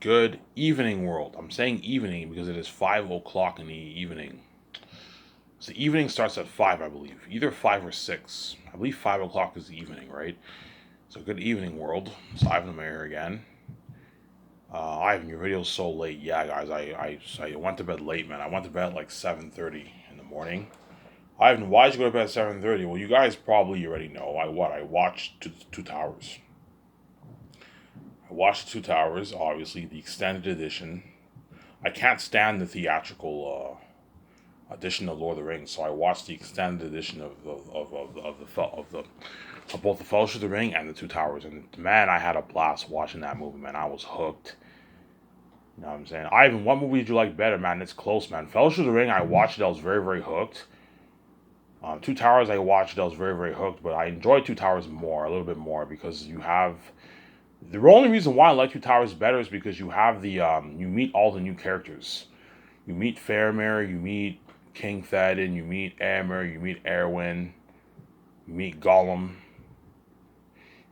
Good evening, world. I'm saying evening because it is 5 o'clock in the evening. So the evening starts at 5, I believe. Either 5 or 6. I believe 5 o'clock is the evening, right? So good evening, world. It's Ivan the Mayor again. Ivan, your video's so late. Yeah, guys, I went to bed late, man. I went to bed at like 7:30 in the morning. Ivan, why did you go to bed at 7:30? Well, you guys probably already know. I watched Two Towers. I watched Two Towers, obviously, the extended edition. I can't stand the theatrical edition of Lord of the Rings, so I watched the extended edition of both the Fellowship of the Ring and the Two Towers. And man, I had a blast watching that movie. Man, I was hooked. You know what I'm saying? Ivan, what movie did you like better, man? It's close, man. Fellowship of the Ring, I watched it. I was very, very hooked. Two Towers, I watched it. I was very, very hooked. But I enjoyed Two Towers more, a little bit more, because you have the only reason why I like Two Towers better is because you have the you meet all the new characters. You meet Faramir, you meet King Theoden, you meet Aemir, you meet Erwin, you meet Gollum,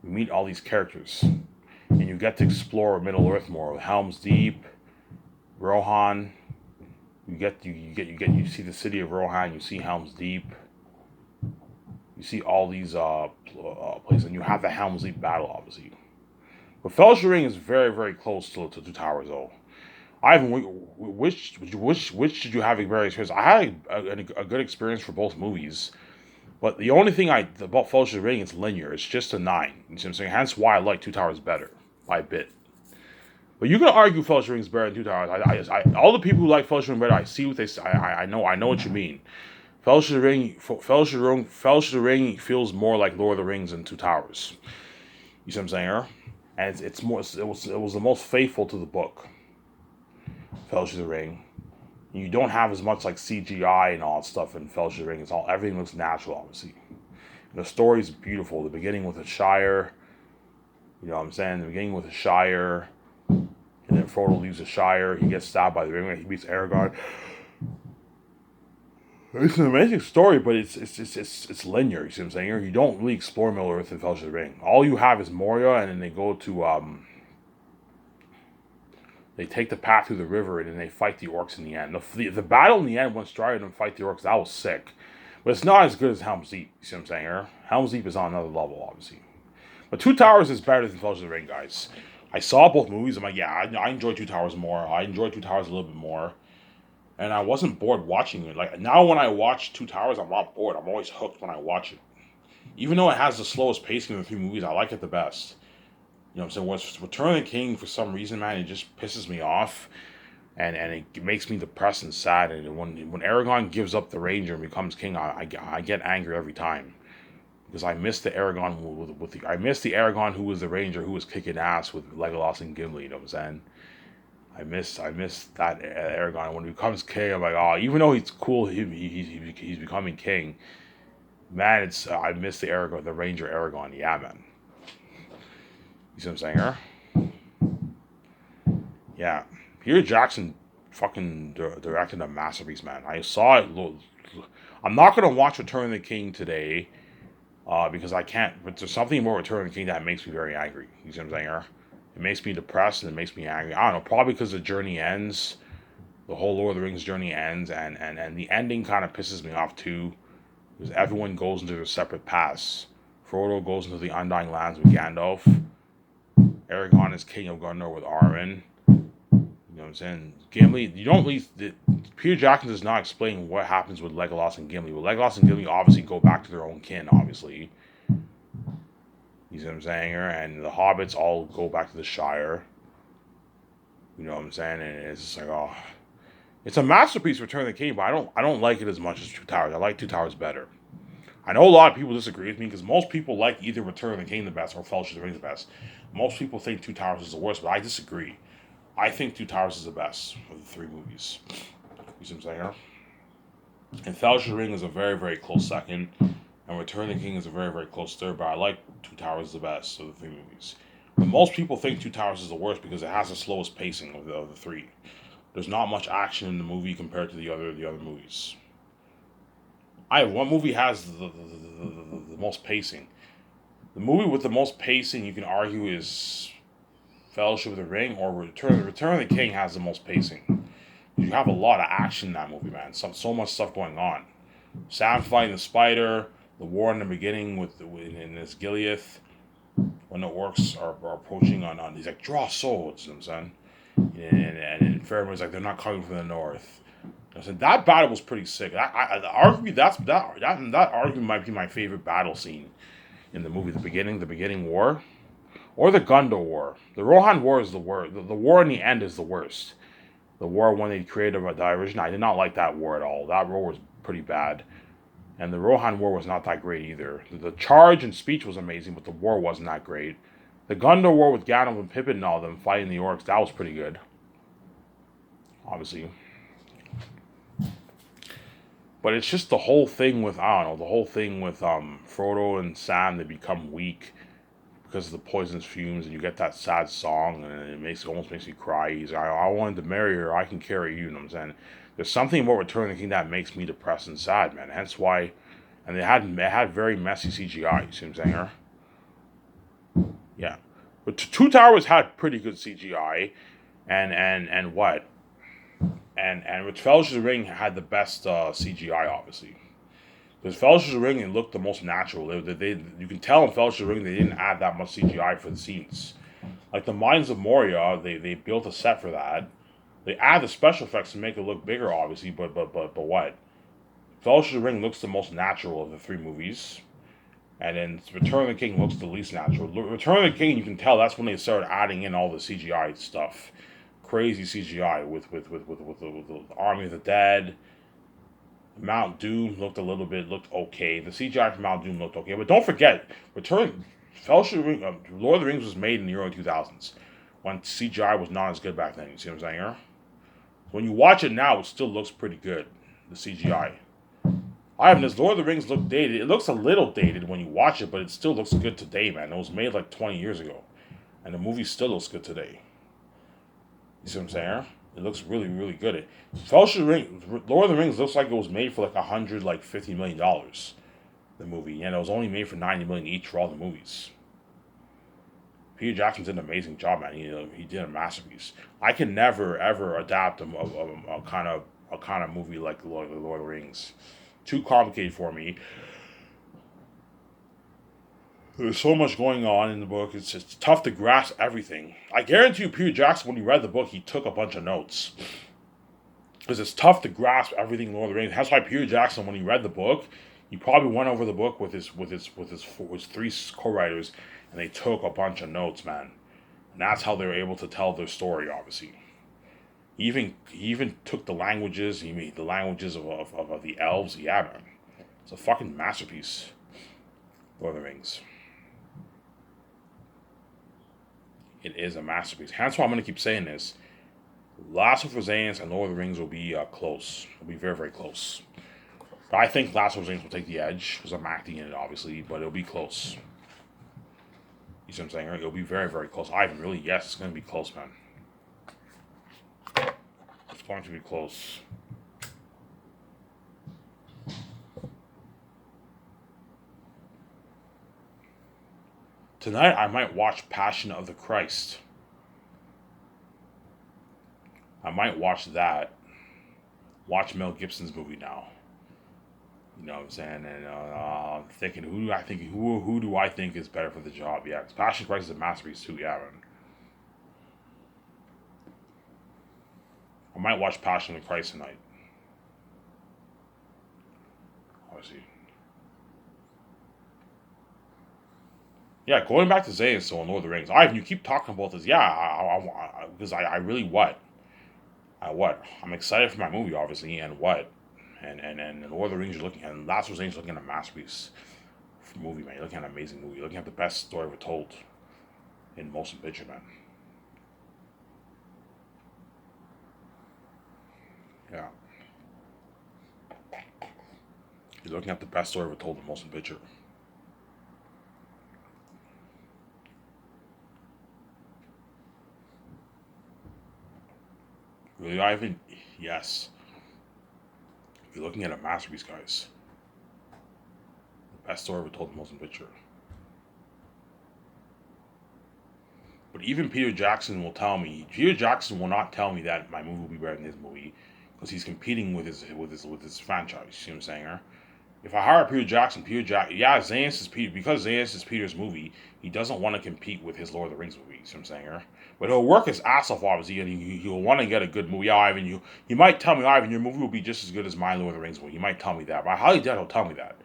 you meet all these characters, and you get to explore Middle Earth more. Helm's Deep, Rohan. You see the city of Rohan. You see Helm's Deep. You see all these places, and you have the Helm's Deep battle, obviously. But Fellowship Ring is very, very close to Two Towers, though. Ivan, which did you have a very experience? I had a good experience for both movies, but the only thing about Fellowship of the Ring is linear. It's just a 9. You see what I'm saying? Hence why I like Two Towers better by a bit. But you can argue Fellowship of the Ring is better than Two Towers. All the people who like Fellowship of the Ring better, I see what they say. I know what you mean. Fellowship of the Ring feels more like Lord of the Rings than Two Towers. You see what I'm saying? And it's more. It was the most faithful to the book. Fellowship of the Ring. You don't have as much like CGI and all that stuff in Fellowship of the Ring. It's all everything looks natural, obviously. And the story's beautiful. The beginning with the Shire, you know what I'm saying? The beginning with the Shire, and then Frodo leaves the Shire. He gets stabbed by the ring. He meets Aragorn. It's an amazing story, but it's linear. You see what I'm saying? You don't really explore Middle Earth in Fellowship of the Ring. All you have is Moria, and then they go to they take the path through the river, and then they fight the orcs in the end. The battle in the end, when Strider and fight the orcs, that was sick. But it's not as good as Helm's Deep. You see what I'm saying here? Helm's Deep is on another level, obviously. But Two Towers is better than Fellowship of the Ring, guys. I saw both movies. I'm like, yeah, I enjoy Two Towers more. I enjoy Two Towers a little bit more. And I wasn't bored watching it. Like, now when I watch Two Towers, I'm not bored. I'm always hooked when I watch it. Even though it has the slowest pacing of the three movies, I like it the best. You know what I'm saying? Whereas Return of the King, for some reason, man, it just pisses me off. And it makes me depressed and sad. And when Aragorn gives up the Ranger and becomes king, I get angry every time because I miss the Aragorn I miss the Aragorn who was the Ranger who was kicking ass with Legolas and Gimli. You know what I'm saying? I miss that Aragorn when he becomes king. I'm like, oh, even though he's cool, he's becoming king. Man, it's I miss the Aragorn, the Ranger Aragorn. Yeah, man. You see what I'm saying, her? Yeah. Peter Jackson fucking directed a masterpiece, man. I saw it. I'm not gonna watch Return of the King today, because I can't. But there's something about Return of the King that makes me very angry. You see what I'm saying, her? It makes me depressed and it makes me angry. I don't know. Probably because the journey ends. The whole Lord of the Rings journey ends, and the ending kind of pisses me off too, because everyone goes into their separate paths. Frodo goes into the Undying Lands with Gandalf. Aragorn is king of Gondor with Arwen. You know what I'm saying? Gimli, you don't really. Peter Jackson does not explain what happens with Legolas and Gimli. Well, Legolas and Gimli obviously go back to their own kin, obviously. You see what I'm saying here? And the hobbits all go back to the Shire. You know what I'm saying? And it's just like, oh. It's a masterpiece, Return of the King, but I don't like it as much as Two Towers. I like Two Towers better. I know a lot of people disagree with me because most people like either Return of the King the best or Fellowship of the Ring the best. Most people think Two Towers is the worst, but I disagree. I think Two Towers is the best of the three movies. You see what I'm saying? And Fellowship of the Ring is a very, very close second. And Return of the King is a very, very close third, but I like Two Towers the best of the three movies. But most people think Two Towers is the worst because it has the slowest pacing of the three. There's not much action in the movie compared to the other movies. One movie has the most pacing. The movie with the most pacing, you can argue, is Fellowship of the Ring or Return of the King has the most pacing. You have a lot of action in that movie, man. So much stuff going on. Sam fighting the spider, the war in the beginning in this Gilead, when the orcs are approaching on he's like, draw swords, you know what I'm saying? And Faramir's like, they're not coming from the north. I said that battle was pretty sick. Arguably that argument might be my favorite battle scene in the movie. The beginning war, or the Gondor War. The Rohan War is the worst. The war in the end is the worst. The war when they created the original. I did not like that war at all. That war was pretty bad. And the Rohan War was not that great either. The charge and speech was amazing, but the war wasn't that great. The Gondor War with Gandalf and Pippin and all them fighting the orcs, that was pretty good. Obviously. But it's just the whole thing with, I don't know, the whole thing with Frodo and Sam, they become weak because of the poisonous fumes, and you get that sad song, and it almost makes me cry. He's like, I wanted to marry her, I can carry you, you know what I'm saying? There's something about Return of the King that makes me depressed and sad, man. Hence why, and they had very messy CGI, you see what I'm saying here? Yeah. But Two Towers had pretty good CGI, and what? And with Fellowship of the Ring had the best CGI, obviously. Because Fellowship of the Ring, it looked the most natural. You can tell in Fellowship of the Ring they didn't add that much CGI for the scenes. Like the Mines of Moria, they built a set for that. They add the special effects to make it look bigger, obviously, but what? Fellowship of the Ring looks the most natural of the three movies. And then Return of the King looks the least natural. Return of the King, you can tell that's when they started adding in all the CGI stuff. Crazy CGI with the Army of the Dead. Mount Doom looked okay. The CGI for Mount Doom looked okay. But don't forget, Fellowship of the Ring, Lord of the Rings was made in the early 2000s. When CGI was not as good back then. You see what I'm saying here? When you watch it now, it still looks pretty good. The CGI. This Lord of the Rings look dated. It looks a little dated when you watch it, but it still looks good today, man. It was made like 20 years ago. And the movie still looks good today. You see what I'm saying? It looks really, really good. Fellowship of the Ring, Lord of the Rings looks like it was made for like $150 million. The movie, and it was only made for $90 million each for all the movies. Peter Jackson did an amazing job, man. He did a masterpiece. I can never ever adapt a kind of movie like the Lord of the Rings. Too complicated for me. There's so much going on in the book. It's just tough to grasp everything. I guarantee you, Peter Jackson, when he read the book, he took a bunch of notes. Because it's tough to grasp everything in Lord of the Rings. That's why Peter Jackson, when he read the book, he probably went over the book with his three co-writers, and they took a bunch of notes, man. And that's how they were able to tell their story, obviously. He even took the languages. He made the languages of the elves. Yeah, man. It's a fucking masterpiece. Lord of the Rings. It is a masterpiece. Hence why I'm going to keep saying this. Last of Us and Lord of the Rings will be close. It'll be very, very close. But I think Last of Us will take the edge, because I'm acting in it, obviously, but it'll be close. You see what I'm saying? It'll be very, very close. Yes, it's going to be close, man. It's going to be close. Tonight, I might watch Passion of the Christ. I might watch that. Watch Mel Gibson's movie now. You know what I'm saying? And I'm thinking, who do I think is better for the job? Yeah, because Passion of the Christ is a masterpiece too. Yeah, man. I might watch Passion of the Christ tonight. Obviously. Yeah, going back to Zayn still in Lord of the Rings. You keep talking about this. Yeah, because I really what? I'm excited for my movie, obviously, and what? And Lord of the Rings, and Last of Us, looking at a masterpiece for movie, man. You're looking at an amazing movie. You're looking at the best story ever told in motion picture, man. Yeah. You're looking at the best story ever told in motion picture. Really, Ivan? Yes. You're looking at a masterpiece, guys. The best story ever told in motion picture. But even Peter Jackson will tell me. Peter Jackson will not tell me that my movie will be better than his movie because he's competing with his franchise. You see what I'm saying? Huh? If I hire yeah, Zayas is Peter because Zayas is Peter's movie. He doesn't want to compete with his Lord of the Rings movie. You see what I'm saying? Huh? But he'll work his ass off, obviously, and he'll want to get a good movie. Yeah, Ivan, you might tell me, Ivan, your movie will be just as good as my Lord of the Rings movie. He might tell me that, but I highly doubt he'll tell me that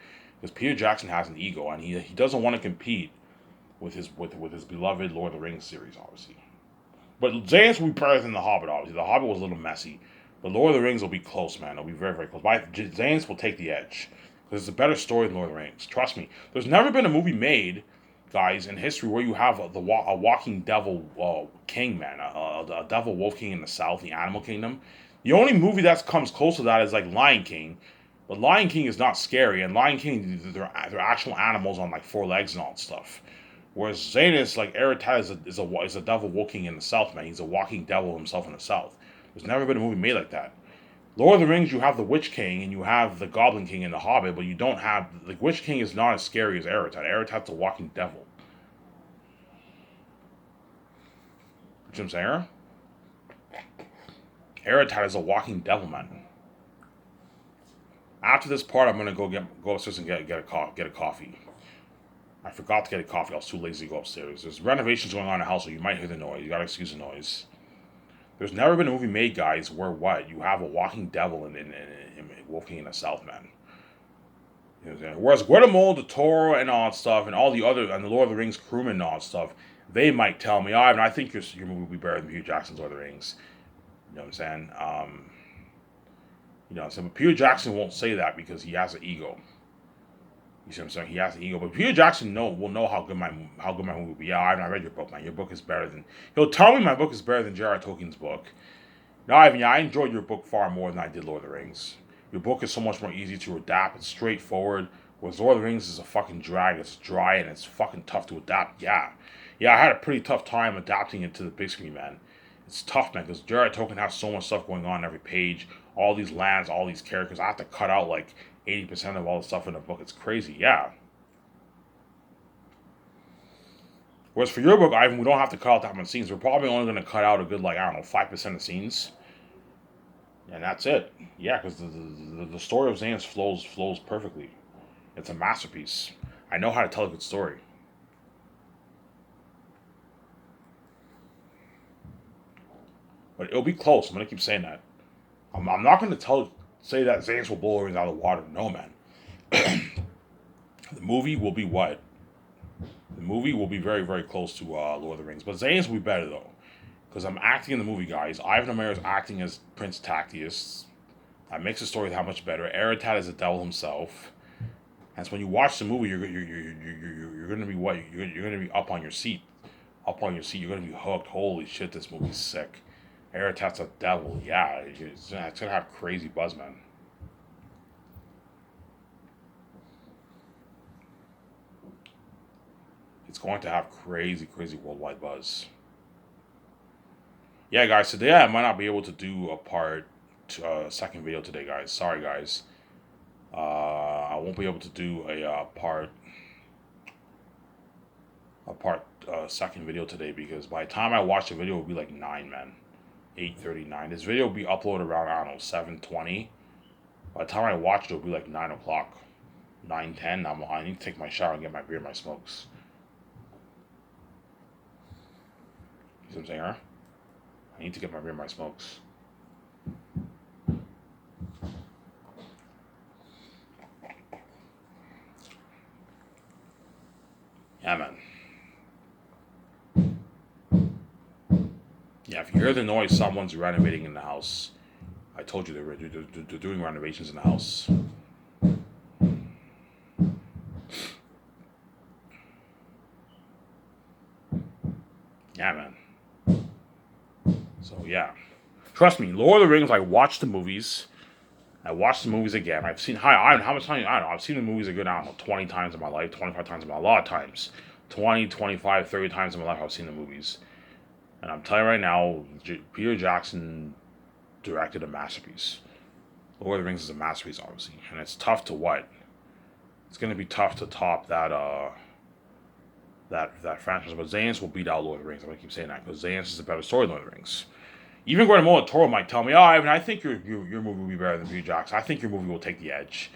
because Peter Jackson has an ego and he doesn't want to compete with his beloved Lord of the Rings series, obviously. But Zayas will be better than The Hobbit, obviously. The Hobbit was a little messy. But Lord of the Rings will be close, man. It'll be very, very close. Zayas will take the edge. Because it's a better story than Lord of the Rings. Trust me. There's never been a movie made, guys, in history where you have a walking devil king, man. A devil wolf king in the south, the animal kingdom. The only movie that comes close to that is like Lion King. But Lion King is not scary. And Lion King, they're actual animals on like four legs and all that stuff. Whereas Zanus, like Eretad, is a devil walking in the south, man. He's a walking devil himself in the south. There's never been a movie made like that. Lord of the Rings, you have the Witch King and you have the Goblin King and the Hobbit, but you don't have the Witch King is not as scary as Eretad. Eretad's a walking devil. You know what I'm saying? Eretad is a walking devil, man. After this part, I'm gonna go upstairs and get a coffee. I forgot to get a coffee. I was too lazy to go upstairs. There's renovations going on in the house, so you might hear the noise. You gotta excuse the noise. There's never been a movie made, guys, where what? You have a walking devil in walking in the South, man. You know what I'm saying? Whereas Guillermo del Toro and all that stuff, and all the other, and the Lord of the Rings crewmen and all that stuff, they might tell me, Ivan, I think your movie will be better than Peter Jackson's Lord of the Rings. You know what I'm saying? You know what I'm saying? But Peter Jackson won't say that because he has an ego. You see what I'm saying? He has an ego, but Peter Jackson will know how good my movie will be. Yeah, I read your book, man. Your book is better than. He'll tell me my book is better than J.R.R. Tolkien's book. Now, Ivan, yeah, I enjoyed your book far more than I did Lord of the Rings. Your book is so much more easy to adapt. It's straightforward. Whereas Lord of the Rings is a fucking drag. It's dry and it's fucking tough to adapt. Yeah, I had a pretty tough time adapting it to the big screen, man. It's tough, man, because J.R.R. Tolkien has so much stuff going on in every page. All these lands, all these characters. I have to cut out like 80% of all the stuff in the book. It's crazy, yeah. Whereas for your book, Ivan, we don't have to cut out that much scenes. We're probably only going to cut out a good, like, I don't know, 5% of scenes. And that's it. Yeah, because the story of Xanus flows perfectly. It's a masterpiece. I know how to tell a good story. But it'll be close. I'm going to keep saying that. I'm not going to say that Xanus will blow everything out of the water. No, man. The movie will be what? The movie will be very, very close to Lord of the Rings. But Xanus will be better, though. Because I'm acting in the movie, guys. Ivan O'Meara is acting as Prince Tactius. That makes the story that much better. Eretad is the devil himself. And so when you watch the movie, you're going to be what? You're going to be up on your seat. Up on your seat. You're going to be hooked. Holy shit, this movie's sick. Eretad's a devil. Yeah, it's going to have crazy buzz, man. It's going to have crazy, crazy worldwide buzz. Yeah, guys, today I might not be able to do a second video today, guys. Sorry, guys. I won't be able to do a second video today because by the time I watch the video, it'll be like 9, man. 8:39. This video will be uploaded around, I don't know, 7:20. By the time I watch it, it'll be like 9 o'clock. 9:10. I need to take my shower and get my beer and my smokes. You see what I'm saying, huh? I need to get my beer and my smokes. Yeah, man. Yeah, if you hear the noise, someone's renovating in the house. I told you they're doing renovations in the house. Yeah, man. So, yeah. Trust me, Lord of the Rings, I watched the movies. I watched the movies again. I've seen, how much time, I don't know, I've seen the movies a good, I don't know, 20 times in my life, 25 times in my life, a lot of times. 20, 25, 30 times in my life I've seen the movies. And I'm telling you right now, Peter Jackson directed a masterpiece. Lord of the Rings is a masterpiece, obviously. And it's tough to what? It's going to be tough to top that that franchise. But Zanus will beat out Lord of the Rings. I'm gonna keep saying that because Zanus is a better story than Lord of the Rings. Even Guillermo del Toro might tell me, "Oh, Ivan, I think your movie will be better than Peter Jackson. I think your movie will take the edge."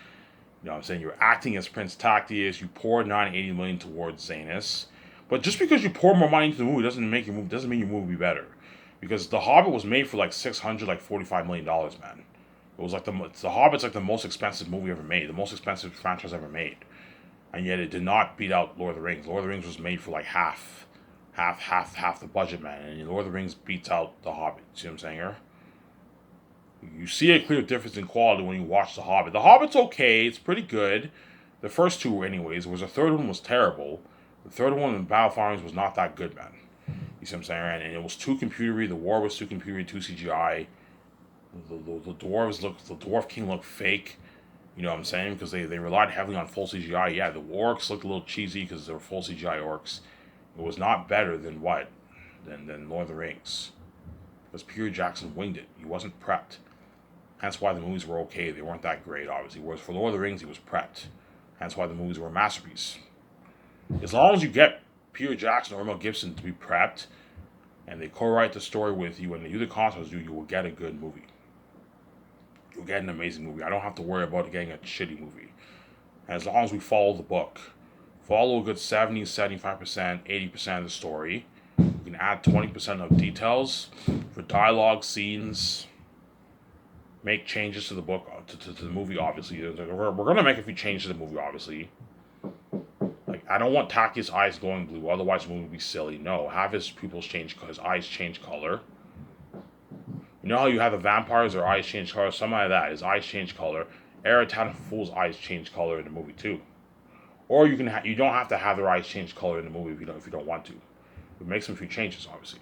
You know what I'm saying? You're acting as Prince Tactius. You poured $980 million towards Zanus. But just because you pour more money into the movie doesn't mean your movie will be better. Because The Hobbit was made for like $645 million, man. It was like the Hobbit's like the most expensive movie ever made, the most expensive franchise ever made. And yet it did not beat out Lord of the Rings. Lord of the Rings was made for like half the budget, man. And Lord of the Rings beats out The Hobbit. See what I'm saying here? You see a clear difference in quality when you watch The Hobbit. The Hobbit's okay. It's pretty good. The first two, anyways. The third one was terrible. The third one in Battle of Armies was not that good, man. You see what I'm saying? And it was too computery. The war was too computery, too CGI. The Dwarf King looked fake. You know what I'm saying? Because they relied heavily on full CGI. Yeah, the orcs looked a little cheesy because they were full CGI orcs. It was not better than what? Than Lord of the Rings. Because Peter Jackson winged it. He wasn't prepped. Hence why the movies were okay. They weren't that great, obviously. Whereas for Lord of the Rings, he was prepped. Hence why the movies were a masterpiece. As long as you get Peter Jackson or Mel Gibson to be prepped, and they co-write the story with you, and they do the concepts you will get a good movie. You'll get an amazing movie. I don't have to worry about getting a shitty movie. And as long as we follow the book, follow a good 70, 75%, 80% of the story, you can add 20% of details for dialogue, scenes, make changes to the book, to the movie, obviously. We're going to make a few changes to the movie, obviously. Like, I don't want Taki's eyes going blue, otherwise the movie would be silly. No, have his pupils change, his eyes change color. You know how you have the vampires, their eyes change color? Something like that. His eyes change color. Eretata Fool's eyes change color in the movie too. Or you don't have to have their eyes change color in the movie if you don't want to. It makes some few changes, obviously.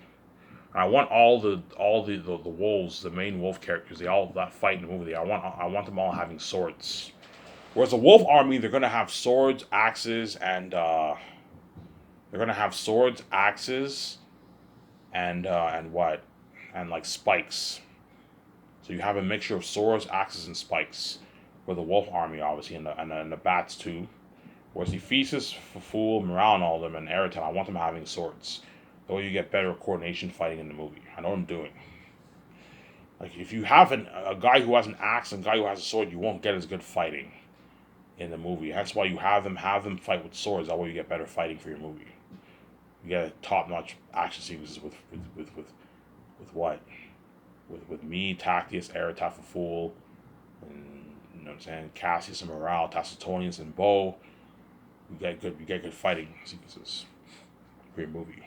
And I want all the wolves, the main wolf characters, they all that fight in the movie. I want them all having swords. Whereas the wolf army, they're gonna have swords, axes, and what? And like spikes. So you have a mixture of swords, axes, and spikes for the wolf army, obviously, and the bats too. Whereas Ephesus, Fool, Morale, and all of them, and Eretan, I want them having swords. That way you get better coordination fighting in the movie. I know what I'm doing. Like, if you have a guy who has an axe and a guy who has a sword, you won't get as good fighting in the movie. That's why you have them fight with swords. That way you get better fighting for your movie. You get top-notch action sequences with what? With me, Tactius, Eretata Fool, and you know what I'm saying, Cassius and Morale, Tacitonius and Bo. You get good fighting sequences for your movie.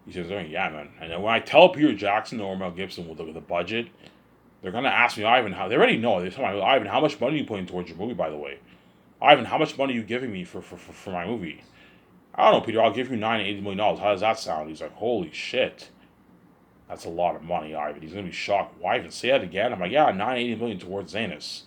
He says, yeah, man. And then when I tell Peter Jackson or Mel Gibson will look at the budget, they're gonna ask me, Ivan, how they already know. They tell me, Ivan, how much money are you putting towards your movie, by the way? Ivan, how much money are you giving me for my movie? I don't know, Peter, I'll give you $980 million. How does that sound? He's like, holy shit. That's a lot of money, Ivan. He's gonna be shocked. Why even say that again? I'm like, yeah, $980 million towards Zanus.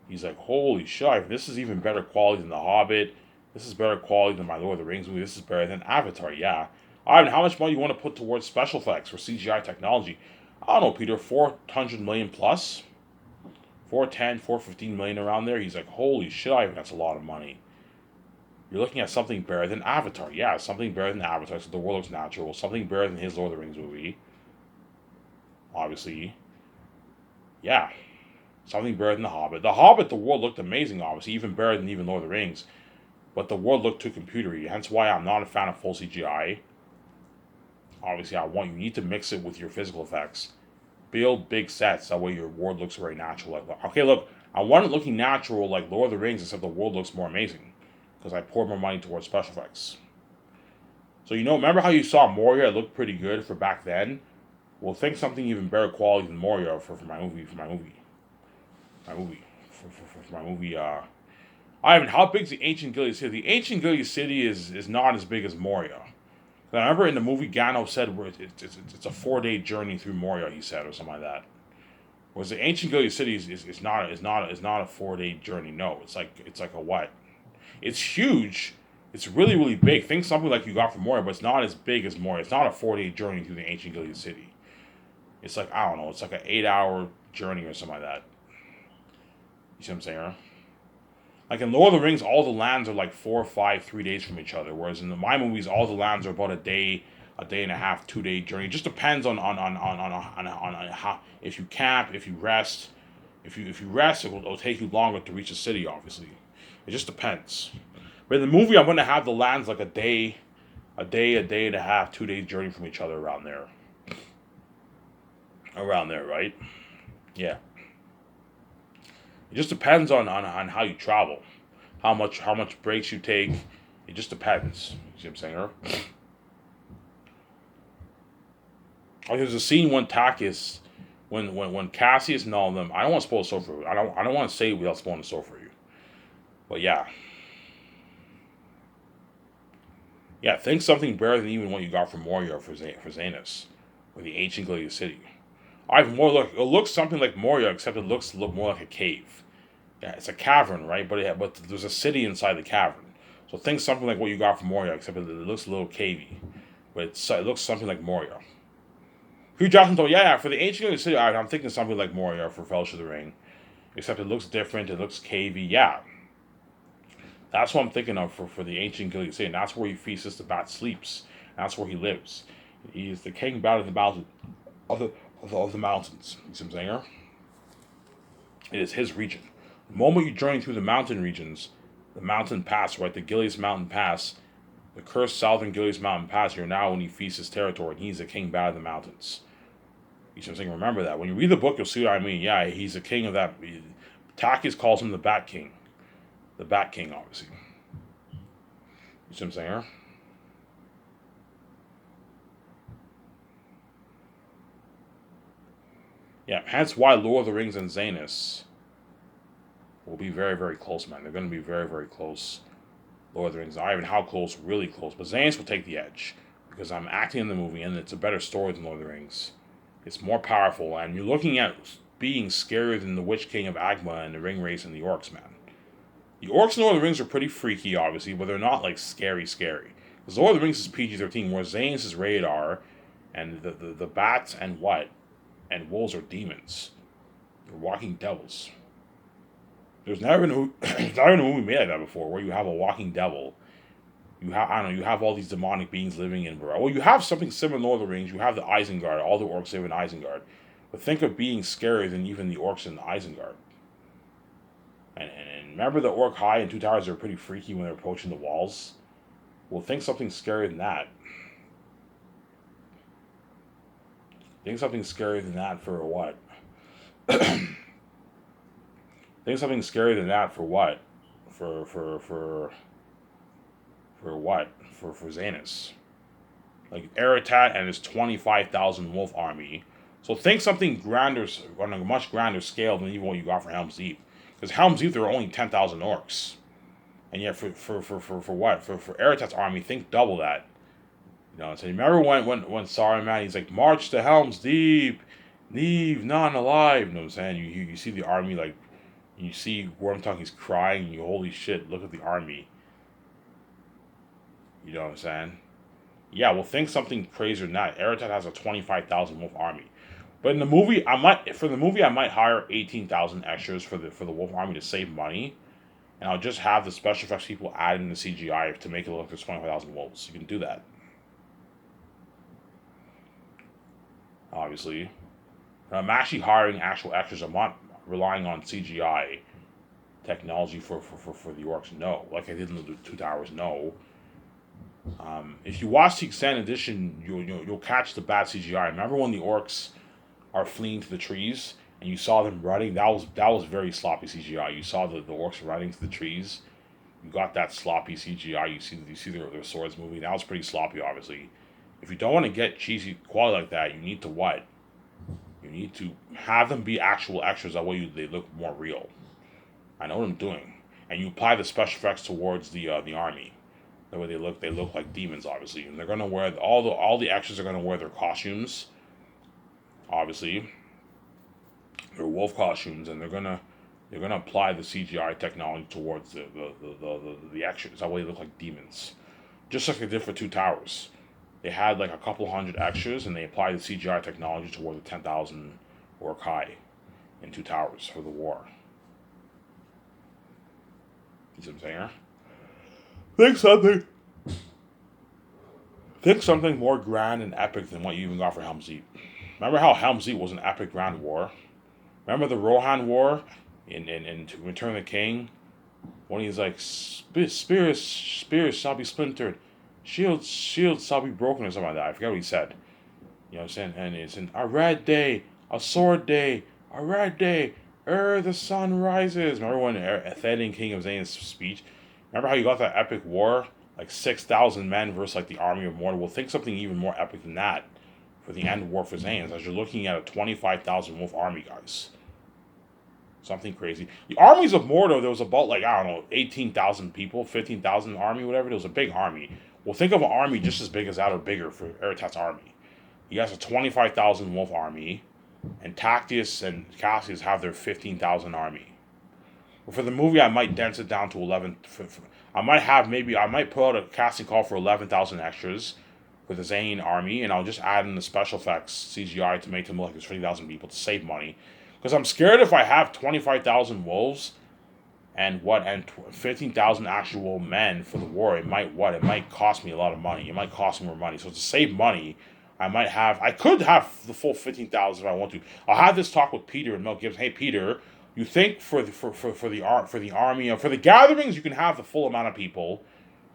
He's like, holy shit, Ivan, this is even better quality than The Hobbit. This is better quality than my Lord of the Rings movie. This is better than Avatar, yeah. Ivan, how much money you want to put towards special effects or CGI technology? I don't know, Peter, 400 million plus? 410, 415 million around there? He's like, holy shit, Ivan, that's a lot of money. You're looking at something better than Avatar. Yeah, something better than Avatar, so the world looks natural. Something better than his Lord of the Rings movie. Obviously. Yeah. Something better than The Hobbit. The Hobbit, the world looked amazing, obviously, even better than even Lord of the Rings. But the world looked too computery, hence why I'm not a fan of full CGI. Obviously, you need to mix it with your physical effects. Build big sets, that way your world looks very natural. Like, okay, look, I want it looking natural like Lord of the Rings, except the world looks more amazing. Because I poured more money towards special effects. So, remember how you saw Moria? It looked pretty good for back then? Well, think something even better quality than Moria for my movie. Ivan, how big is the ancient Gilead City? The ancient Gilead City is not as big as Moria. I remember in the movie Gano said it's a 4-day journey through Moria, he said, or something like that. Whereas the ancient Gilead City is not a 4-day journey. No, it's like a what? It's huge. It's really, really big. Think something like you got from Moria, but it's not as big as Moria. It's not a 4-day journey through the ancient Gilead City. It's like, I don't know, it's like an 8-hour journey or something like that. You see what I'm saying, huh? Like in Lord of the Rings, all the lands are like 4, 5, 3 days from each other. Whereas in my movies, all the lands are about a day and a half, 2 day journey. It just depends on how, if you camp, if you rest. If you rest, it'll take you longer to reach the city. Obviously, it just depends. But in the movie, I'm gonna have the lands like a day and a half, 2 days journey from each other around there, right? Yeah. It just depends on how you travel, how much breaks you take. It just depends. You see what I'm saying? Like there's a scene when Takis, when Cassius and all of them. I don't want to spoil the story for you. I don't want to say without spoiling the story for you. But yeah, yeah. Think something better than even what you got from Moria for Zanus, or the ancient Gilead city. I've more look. It looks something like Moria, except it looks look more like a cave. Yeah, it's a cavern, right? But there's a city inside the cavern. So think something like what you got from Moria, except it looks a little cavey. But it looks something like Moria. Hugh Jackman told, yeah, for the ancient city, I'm thinking something like Moria for Fellowship of the Ring. Except it looks different, it looks cavey. Yeah, that's what I'm thinking of for the ancient Gilead city. And that's where he feasts the bat sleeps. And that's where he lives. He is the king battle of the mountain of the mountains. You see what I'm saying here? It is his region. The moment you journey through the mountain regions, the mountain pass, right, the Gilead's mountain pass, the cursed southern Gilead's mountain pass, you're now when he feasts his territory, and he's the king bat of the mountains. You see what I'm saying? Remember that. When you read the book, you'll see what I mean. Yeah, he's the king of that. Takis calls him the Bat King. The Bat King, obviously. You see what I'm saying here? Yeah, hence why Lord of the Rings and Zanus will be very, very close, man. They're going to be very, very close. Lord of the Rings, not even how close, really close. But Zanus will take the edge because I'm acting in the movie and it's a better story than Lord of the Rings. It's more powerful, and you're looking at being scarier than the Witch King of Agma and the Ring Race and the Orcs, man. The Orcs in Lord of the Rings are pretty freaky, obviously, but they're not like scary, scary. Because Lord of the Rings is PG-13, whereas Zanus is rated R, and the bats and what? And wolves are demons. They're walking devils. There's never been there's never been a movie made like that before, where you have a walking devil. You have I don't know. You have all these demonic beings living in. Well, you have something similar in Lord of the Rings. You have the Isengard. All the orcs live in Isengard. But think of being scarier than even the orcs in Isengard. And remember the Orc High and Two Towers are pretty freaky when they're approaching the walls? Well, think something scarier than that. Think something scarier than that for what? Think something scarier than that for what? For what? For Zanus. Like Eratat and his 25,000 wolf army. So think something grander, on a much grander scale than even what you got for Helm's Deep. Because Helm's Deep, there are only 10,000 orcs. And yet for what? For Eratat's army, think double that. You know, so remember when Saruman, he's like, march to Helm's Deep, leave none alive. You know what I'm saying? You see the army, like, you see Wormtongue, he's crying, and you, holy shit, look at the army. You know what I'm saying? Yeah, well, think something crazier than that. Eratat has a 25,000 wolf army. But in the movie, I might hire 18,000 extras for the wolf army to save money, and I'll just have the special effects people add in the CGI to make it look like there's 25,000 wolves. You can do that. Obviously, I'm actually hiring actual extras. I'm not relying on CGI technology for the orcs. No, like I did in the Two Towers. No. If you watch the extended edition, you'll catch the bad CGI. Remember when the orcs are fleeing to the trees and you saw them running? That was very sloppy CGI. You saw the orcs running to the trees. You got that sloppy CGI. You see their swords moving. That was pretty sloppy, obviously. If you don't want to get cheesy quality like that, you need to what? You need to have them be actual extras. That way they look more real. I know what I'm doing. And you apply the special effects towards the army. The way they look like demons, obviously, and they're gonna wear all the extras are gonna wear their costumes. Obviously, their wolf costumes, and they're gonna apply the CGI technology towards the extras. That way, they look like demons, just like they did for Two Towers. They had like a couple hundred extras, and they applied the CGI technology toward the 10,000 orc high in Two Towers for the war. You see what I'm saying? Think something. Think something more grand and epic than what you even got for Helm's Deep. Remember how Helm's Deep was an epic grand war? Remember the Rohan War in Return of the King? When he's like, spears shall be splintered, shields shall be broken, or something like that. I forget what he said. You know what I'm saying? And it's a red day, a sword day, a red day, ere the sun rises. Remember when Theoden, King of Zane's speech? Remember how you got that epic war? Like 6,000 men versus like the army of Mordor. Well, think something even more epic than that for the end war for Zane's, as you're looking at a 25,000 wolf army, guys. Something crazy. The armies of Mordor, there was about like, I don't know, 18,000 people, 15,000 army, whatever. There was a big army. Well, think of an army just as big as that or bigger for Erethat's army. He has a 25,000 wolf army, and Tactius and Cassius have their 15,000 army. But for the movie, I might dense it down to 11. I might put out a casting call for 11,000 extras for the Zane army, and I'll just add in the special effects CGI to make them look like there's 20,000 people to save money. Because I'm scared if I have 25,000 wolves and 15,000 actual men for the war, it might cost me a lot of money. It might cost me more money. So to save money, I could have the full 15,000 if I want to. I'll have this talk with Peter and Mel Gibson. Hey Peter, you think for the army for the gatherings you can have the full amount of people.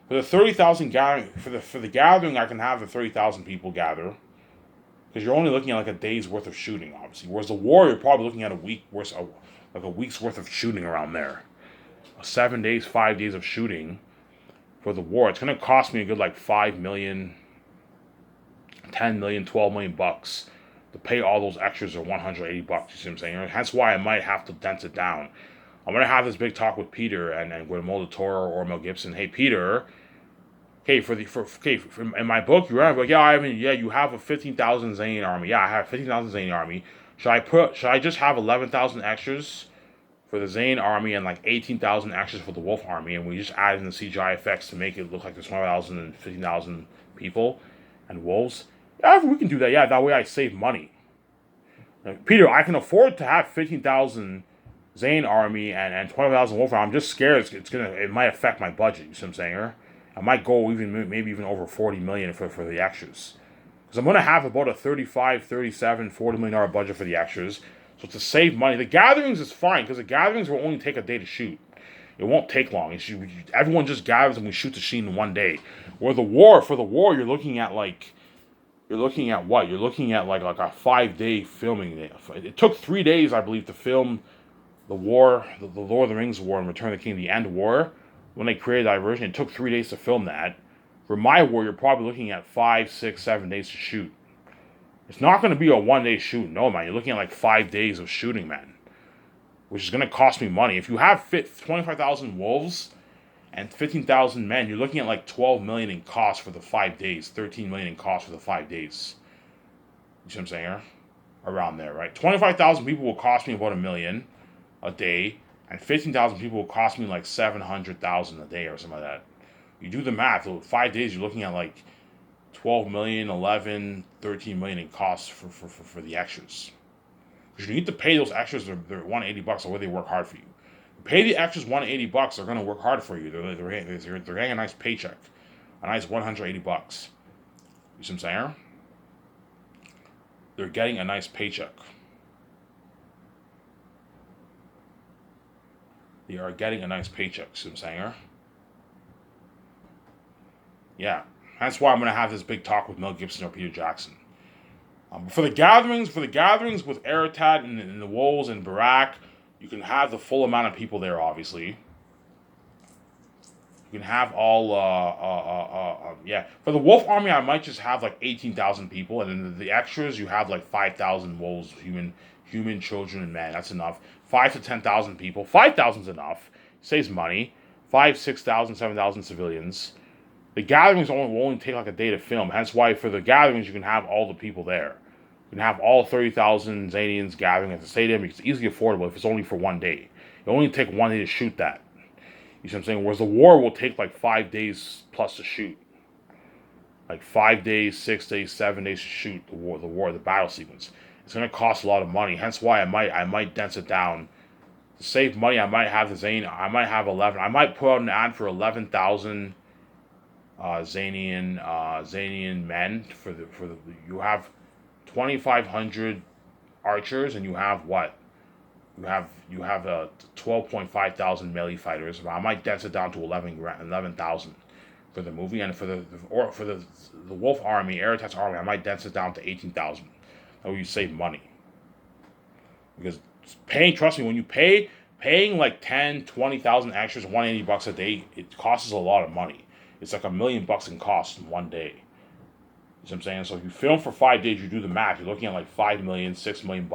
For the 30,000 gathering for the gathering I can have the 30,000 people gather. Because you're only looking at like a day's worth of shooting, obviously. Whereas the war, you're probably looking at a week's worth of shooting around there. 7 days, 5 days of shooting for the war. It's going to cost me a good like 5 million, 10 million, 12 million bucks to pay all those extras or 180 bucks. You see what I'm saying? That's why I might have to dent it down. I'm going to have this big talk with Peter and Guillermo del Toro or Mel Gibson. Hey, Peter. Okay, in my book, you have like, you have a 15,000 Zane army. Yeah, I have 15,000 Zane army. Should I just have 11,000 extras for the Zane army and like 18,000 extras for the Wolf army, and we just add in the CGI effects to make it look like there's 20,000 and 15,000 people and wolves? Yeah, we can do that. Yeah, that way I save money. Peter, I can afford to have 15,000 Zane army and 20,000 Wolf army. I'm just scared it might affect my budget. You see what I'm saying? I might go maybe even over 40 million for the extras. Because I'm going to have about a 35, 37, $40 million budget for the extras. So to save money, the gatherings is fine because the gatherings will only take a day to shoot. It won't take long. Everyone just gathers and we shoot the scene in one day. For the war, you're looking at what? You're looking at like a 5-day filming day. It took 3 days, I believe, to film the war, the Lord of the Rings war and Return of the King, the End War. When they created that version, it took 3 days to film that. For my war, you're probably looking at 5, 6, 7 days to shoot. It's not going to be a 1-day shoot. No, man. You're looking at like 5 days of shooting, man. Which is going to cost me money. If you have 25,000 wolves and 15,000 men, you're looking at like 12 million in cost for the 5 days. 13 million in cost for the 5 days. You see what I'm saying? Around there, right? 25,000 people will cost me about $1 million a day. And 15,000 people will cost me like 700,000 a day or something like that. You do the math. 5 days, you're looking at like 12 million, 11, 13 million in costs for the extras. Because you need to pay those extras their 180 bucks, or where they work hard for you. Pay the extras 180 bucks, they're going to work hard for you. They're getting a nice paycheck, a nice 180 bucks. You see what I'm saying? They're getting a nice paycheck. They are getting a nice paycheck, see what I'm saying? Yeah. That's why I'm going to have this big talk with Mel Gibson or Peter Jackson. For the gatherings with Erethat and the Wolves and Barack, you can have the full amount of people there, obviously. You can have all, For the Wolf Army, I might just have like 18,000 people, and then the extras, you have like 5,000 wolves, human, children, and men. That's enough. 5 to 10,000 people. 5,000 is enough. Saves money. 5, 6,000, 7,000 civilians. The gatherings will only take like a day to film. Hence why for the gatherings, you can have all the people there. You can have all 30,000 Zanians gathering at the stadium. It's easily affordable if it's only for 1 day. It only take 1 day to shoot that. You see what I'm saying? Whereas the war will take like 5 days plus to shoot. Like 5 days, 6 days, 7 days to shoot the battle sequence. It's going to cost a lot of money. Hence why I might dense it down To save money, I might have the Zane. I might have 11. I might put out an ad for 11,000 Zanian men for the. You have 2,500 archers, and you have what? You have 12.5 thousand melee fighters. I might dense it down to 11,000 for the movie, and for the Wolf Army, Aratet's army, I might dense it down to 18,000. That way you save money, because paying, trust me, when you paying like 10, 20,000 extras, $180 a day, it costs us a lot of money. It's like $1,000,000 in cost in one day. You know what I'm saying? So if you film for 5 days, you do the math, you're looking at like 5 million, $6 million.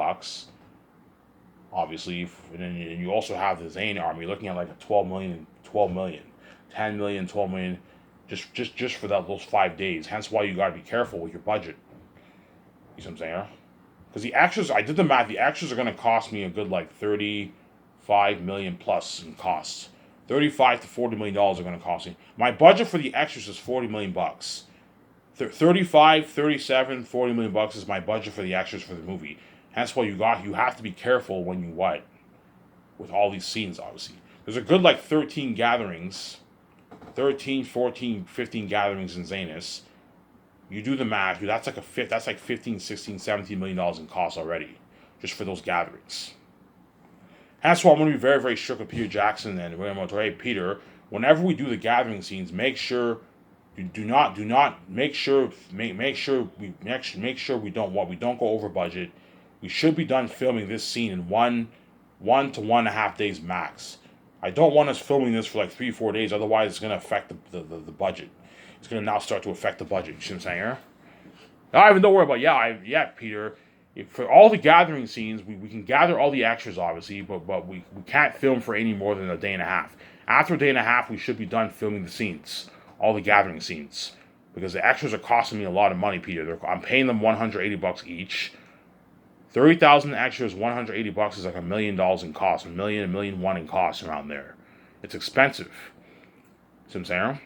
Obviously, and then you also have the Zane army. You're looking at like a 12 million, 12 million, 10 million, 12 million, just for those 5 days. Hence why you got to be careful with your budget. You see what I'm saying? Because the extras, I did the math. The extras are going to cost me a good like 35 million plus in costs. 35 to 40 million dollars are going to cost me. My budget for the extras is 40 million bucks. 35, 37, 40 million bucks is my budget for the extras for the movie. Hence why you have to be careful when you what with all these scenes. Obviously, there's a good like 13 gatherings, 13, 14, 15 gatherings in Zanus. You do the math, dude, that's like that's like 15, 16, 17 million dollars in costs already, just for those gatherings. That's why I'm going to be very, very strict with Peter Jackson and William Montoya. Hey, Peter, whenever we do the gathering scenes, make sure you do not make sure we don't go over budget. We should be done filming this scene in one to 1.5 days max. I don't want us filming this for like 3-4 days. Otherwise, it's going to affect the budget. It's going to now start to affect the budget. You see what I'm saying here? Don't worry about Peter. For all the gathering scenes, we can gather all the extras, obviously, but we can't film for any more than a day and a half. After a day and a half, we should be done filming the scenes, all the gathering scenes, because the extras are costing me a lot of money, Peter. I'm paying them $180 each. 30,000 extras, $180 is like $1 million in cost, $1 million, $1.1 million in cost around there. It's expensive. See what I'm saying?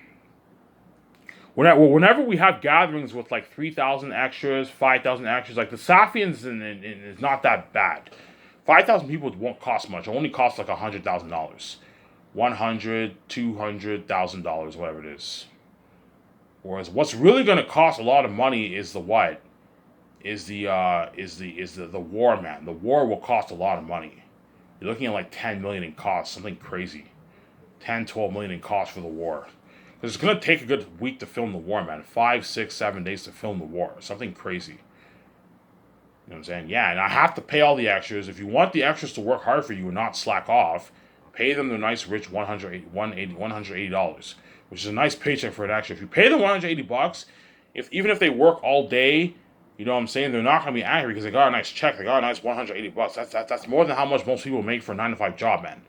Whenever we have gatherings with like 3,000 extras, 5,000 extras, like the Safians is not that bad. 5,000 people won't cost much. It only costs like $100,000, $100,000, $200,000, whatever it is. Whereas what's really going to cost a lot of money is the what? Is the war, man. The war will cost a lot of money. You're looking at like 10 million in cost, something crazy. 10, 12 million in cost for the war. Because it's gonna take a good week to film the war, man. 5, 6, 7 days to film the war. Something crazy. You know what I'm saying? Yeah, and I have to pay all the extras. If you want the extras to work hard for you and not slack off, pay them the nice rich $180, which is a nice paycheck for an extra. If you pay them $180, even if they work all day, you know what I'm saying, they're not gonna be angry because they got a nice check. They got a nice $180. That's more than how much most people make for a 9-to-5 job, man.